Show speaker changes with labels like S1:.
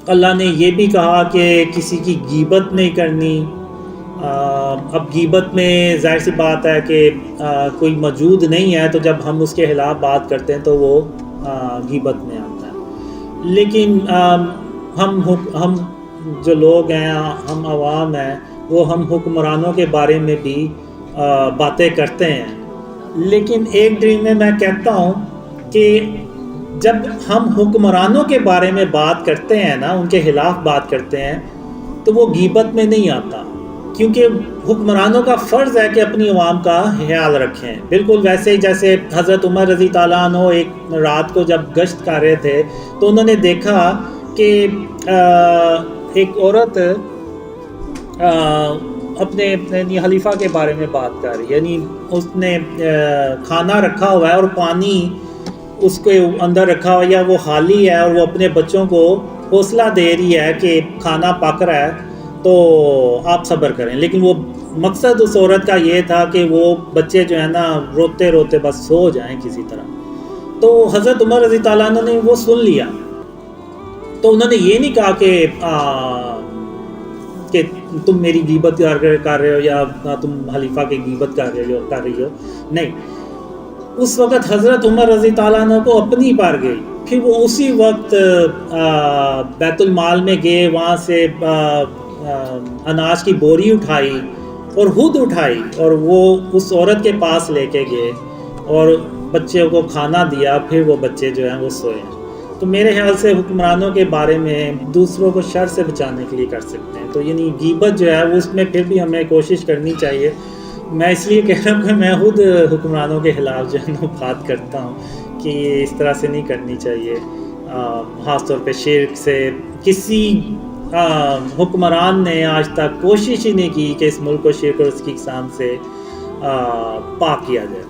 S1: اللہ نے یہ بھی کہا کہ کسی کی غیبت نہیں کرنی۔ اب غیبت میں ظاہر سی بات ہے کہ کوئی موجود نہیں ہے، تو جب ہم اس کے خلاف بات کرتے ہیں تو وہ غیبت میں آتا ہے۔ لیکن ہم جو لوگ ہیں، ہم عوام ہیں، وہ ہم حکمرانوں کے بارے میں بھی باتیں کرتے ہیں۔ لیکن ایک ڈریم میں کہتا ہوں کہ جب ہم حکمرانوں کے بارے میں بات کرتے ہیں نا، ان کے خلاف بات کرتے ہیں، تو وہ غیبت میں نہیں آتا، کیونکہ حکمرانوں کا فرض ہے کہ اپنی عوام کا خیال رکھیں۔ بالکل ویسے ہی جیسے حضرت عمر رضی اللہ عنہ ایک رات کو جب گشت کر رہے تھے، تو انہوں نے دیکھا کہ ایک عورت اپنے یعنی خلیفہ کے بارے میں بات کر رہی، یعنی اس نے کھانا رکھا ہوا ہے اور پانی اس کے اندر رکھا ہوا، یا وہ خالی ہے، اور وہ اپنے بچوں کو حوصلہ دے رہی ہے کہ کھانا پک رہا ہے تو آپ صبر کریں۔ لیکن وہ مقصد اس عورت کا یہ تھا کہ وہ بچے جو ہیں نا روتے روتے بس سو جائیں کسی طرح۔ تو حضرت عمر رضی اللہ عنہ نے وہ سن لیا، تو انہوں نے یہ نہیں کہا کہ تم میری غیبت کر رہے ہو یا تم خلیفہ کی غیبت کر رہی ہو، نہیں۔ اس وقت حضرت عمر رضی اللہ عنہ کو اپنی بار گئی، پھر وہ اسی وقت بیت المال میں گئے، وہاں سے اناج کی بوری اٹھائی اور خود اٹھائی، اور وہ اس عورت کے پاس لے کے گئے اور بچے کو کھانا دیا، پھر وہ بچے جو ہیں وہ سوئے۔ تو میرے خیال سے حکمرانوں کے بارے میں دوسروں کو شر سے بچانے کے لیے کر سکتے ہیں۔ تو یعنی غیبت جو ہے اس میں پھر بھی ہمیں کوشش کرنی چاہیے۔ میں اس لیے کہہ رہا ہوں کہ میں خود حکمرانوں کے خلاف جو ہے نا بات کرتا ہوں کہ اس طرح سے نہیں کرنی چاہیے، خاص طور پہ شرک سے۔ کسی حکمران نے آج تک کوشش ہی نہیں کی کہ اس ملک کو شرک اور اس کی اقسام سے پاک کیا جائے۔